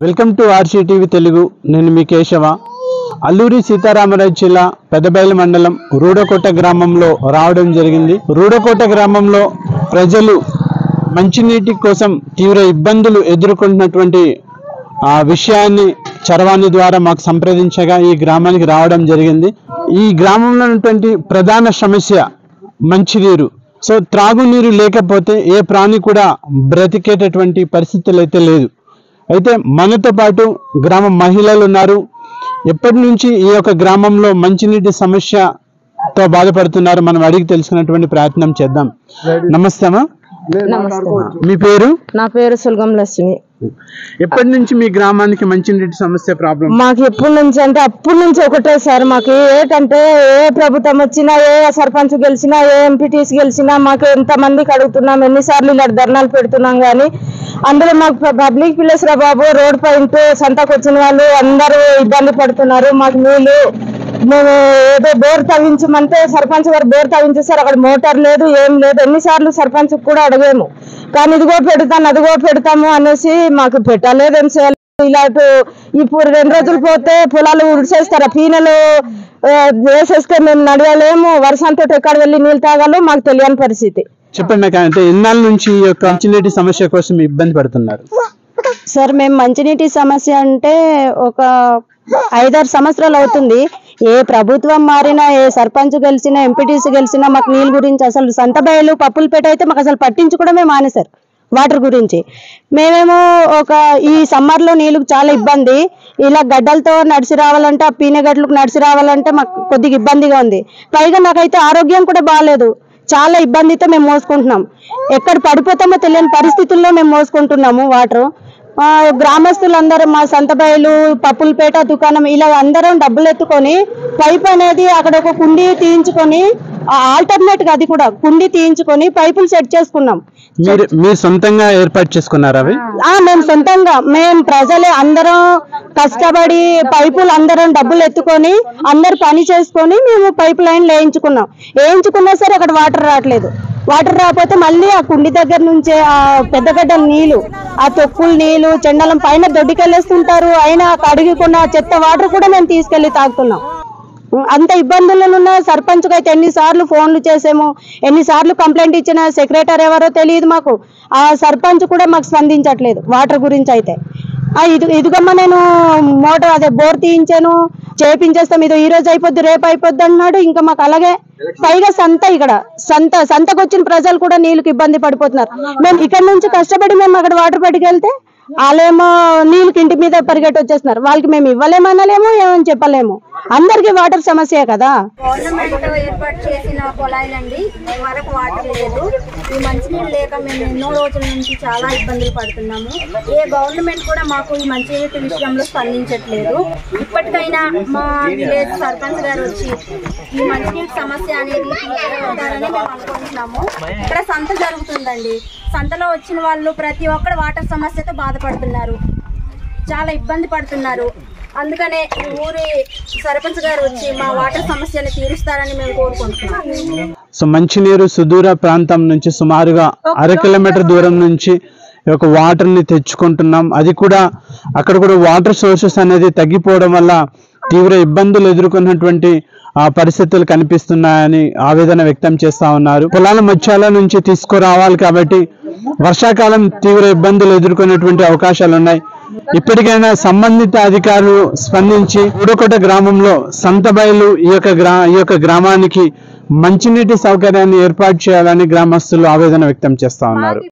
Welcome to RCTV Telugu. నేను మీ కేశవ. అల్లూరి సీతారామరాజు జిల్లా పెద్దబయలు మండలం రూడకోట గ్రామంలో రావడం జరిగింది. రూడకోట గ్రామంలో ప్రజలు మంచినీటి కోసం తీవ్ర ఇబ్బందులు ఎదుర్కొంటున్నటువంటి విషయాన్ని చరవాణి ద్వారా మాకు సంప్రదించగా ఈ గ్రామానికి రావడం జరిగింది. ఈ గ్రామంలో ఉన్నటువంటి ప్రధాన సమస్య మంచినీరు. సో త్రాగునీరు లేకపోతే ఏ ప్రాణి కూడా బ్రతికేటటువంటి పరిస్థితులు అయితే లేదు. అయితే మనతో పాటు గ్రామ మహిళలు ఉన్నారు. ఎప్పటి నుంచి ఈ యొక్క గ్రామంలో మంచినీటి సమస్యతో బాధపడుతున్నారు మనం అడిగి తెలుసుకున్నటువంటి ప్రయత్నం చేద్దాం. నమస్తే అమ్మా. మీ పేరు? నా పేరు సుల్గం లక్ష్మి. ఎప్పటి నుంచి మీ గ్రామానికి మంచినీటి సమస్య ప్రాబ్లం? మాకు ఎప్పటి నుంచి అంటే అప్పటి నుంచి ఒకటే సార్. మాకు ఏంటంటే ఏ ప్రభుత్వం వచ్చినా, ఏ సర్పంచ్ గెలిచినా, ఏ ఎంపీటీసీ గెలిచినా మాకు ఎంతమందికి అడుగుతున్నాం, ఎన్నిసార్లు ఇలా ధర్నాలు పెడుతున్నాం. కానీ అందులో మాకు పబ్లిక్ ప్లేస్ రా బాబు, రోడ్ పాయింట్ సంతకు వచ్చిన వాళ్ళు అందరూ ఇబ్బంది పడుతున్నారు. మాకు నీళ్ళు మేము ఏదో బోర్ తవ్వించమంటే సర్పంచ్ గారు బోర్ తవ్వించేసారు. అక్కడ మోటార్ లేదు, ఏం లేదు. ఎన్నిసార్లు సర్పంచ్ కూడా అడిగాము. కానీ ఇదిగో పెడతాను, అదిగో పెడతాము అనేసి మాకు పెట్టలేదు. ఏం చేయాలి? ఇలాంటి ఇప్పుడు 2 రోజులు పోతే పొలాలు ఉడిచేస్తారు. పీనలు వేసేస్తే మేము నడవలేము. వర్షంతో ఎక్కడ వెళ్ళి నీళ్ళు తాగాలో మాకు తెలియని పరిస్థితి. చెప్పండి. అంటే ఎన్నాళ్ళ నుంచి ఈ యొక్క మంచినీటి సమస్య కోసం ఇబ్బంది పడుతున్నారు? సార్ మేము మంచినీటి సమస్య అంటే ఒక 5-6 సంవత్సరాలు అవుతుంది. ఏ ప్రభుత్వం మారినా, ఏ సర్పంచ్ గెలిచినా, ఎంపీటీసీ గెలిచినా మాకు నీళ్ళ గురించి అసలు సంతబయలు పప్పులపేట అయితే మాకు అసలు పట్టించుకోవడమే మానేశారు. వాటర్ గురించి మేమేమో ఈ సమ్మర్లో నీళ్ళకు చాలా ఇబ్బంది. ఇలా గడ్డలతో నడిచి రావాలంటే, ఆ పీనెగడ్లకు నడిచి రావాలంటే మాకు కొద్దిగా ఇబ్బందిగా ఉంది. పైగా నాకైతే ఆరోగ్యం కూడా బాగాలేదు. చాలా ఇబ్బందితో మేము మోసుకుంటున్నాం. ఎక్కడ పడిపోతామో తెలియని పరిస్థితుల్లో మేము మోసుకుంటున్నాము వాటర్. గ్రామస్తులందరూ మా సంతబయలు, పప్పులపేట దుకాణం ఇలా అందరం డబ్బులు ఎత్తుకొని పైప్ అనేది అక్కడ ఒక కుండీ తీయించుకొని, ఆల్టర్నేట్ గా అది కూడా కుండీ తీయించుకొని పైపులు సెట్ చేసుకున్నాం. మీరు సొంతంగా ఏర్పాటు చేసుకున్నారా? మేము సొంతంగా, మేము ప్రజలే అందరం కష్టపడి పైపులు అందరం డబ్బులు ఎత్తుకొని అందరు పని చేసుకొని మేము పైప్ లైన్ వేయించుకున్నా సరే అక్కడ వాటర్ రావట్లేదు. వాటర్ రాకపోతే మళ్ళీ ఆ కుండి దగ్గర నుంచే ఆ పెద్ద గడ్డల నీళ్లు, ఆ తొక్కుల నీళ్లు చెండలం పైన దొడ్డికెళ్ళేస్తుంటారు. అయినా కడిగికున్న చెత్త వాటర్ కూడా మేము తీసుకెళ్లి తాగుతున్నాం. అంత ఇబ్బందులను సర్పంచ్ అయితే ఎన్నిసార్లు ఫోన్లు చేసాము, ఎన్నిసార్లు కంప్లైంట్ ఇచ్చిన సెక్రటరీ ఎవరో తెలియదు మాకు. ఆ సర్పంచ్ కూడా మాకు స్పందించట్లేదు వాటర్ గురించి. అయితే ఇదిగమ్మ నేను మోటార్ అదే బోర్ తీయించాను, చేపించేస్తాం, ఇది ఈ రోజు అయిపోద్ది, రేపు అయిపోద్ది అన్నాడు. ఇంకా మాకు అలాగే పైగా ఇక్కడ సంతకు వచ్చిన ప్రజలు కూడా నీళ్ళకి ఇబ్బంది పడిపోతున్నారు. మేము ఇక్కడ నుంచి కష్టపడి మేము అక్కడ వాటర్ పట్టుకెళ్తే వాళ్ళేమో నీళ్ళకి ఇంటి మీద పరిగెట్టి వచ్చేస్తున్నారు. వాళ్ళకి మేము ఇవ్వలేమనలేము, ఏమని చెప్పలేము. అందరికి వాటర్ సమస్య కదా. గవర్నమెంట్ ఏర్పాటు చేసిన పొలాలండి, వరకు వాటర్ లేదు. ఈ మంచినీళ్ళు లేక మేము ఎన్నో రోజుల నుంచి చాలా ఇబ్బందులు పడుతున్నాము. ఏ గవర్నమెంట్ కూడా మాకు ఈ మంచినీటి విషయంలో స్పందించట్లేదు. ఇప్పటికైనా మా విలేజ్ సర్పంచ్ గారు వచ్చి ఈ మంచినీటి సమస్య అనేది తీర్చుకుంటారని మేము అనుకుంటున్నాము. ఇక్కడ సంత జరుగుతుందండి. సంతలో వచ్చిన వాళ్ళు ప్రతి ఒక్కరు వాటర్ సమస్యతో బాధపడుతున్నారు, చాలా ఇబ్బంది పడుతున్నారు. అందుకనే ఊరి సర్పంచ్ గారు వచ్చి మా వాటర్ సమస్యను తీరుస్తారని మేము కోరుకుంటున్నాం. సో మంచినీరు సుదూర ప్రాంతం నుంచి సుమారుగా 1/2 కిలోమీటర్ దూరం నుంచి ఒక వాటర్ ని తెచ్చుకుంటున్నాం. అది కూడా అక్కడ కూడా వాటర్ సోర్సెస్ అనేది తగ్గిపోవడం వల్ల తీవ్ర ఇబ్బందులు ఎదుర్కొన్నటువంటి పరిస్థితులు కనిపిస్తున్నాయని ఆవేదన వ్యక్తం చేస్తా ఉన్నారు. పొలాల మధ్యాల నుంచి తీసుకురావాలి కాబట్టి వర్షాకాలం తీవ్ర ఇబ్బందులు ఎదుర్కొనేటువంటి అవకాశాలు ఉన్నాయి. ఇప్పటికైనా సంబంధిత అధికారులు స్పందించి రూడకోట గ్రామంలో సంతబయలు ఈ యొక్క గ్రామానికి మంచినీటి సౌకర్యాన్ని ఏర్పాటు చేయాలని గ్రామస్తులు ఆవేదన వ్యక్తం చేస్తా ఉన్నారు.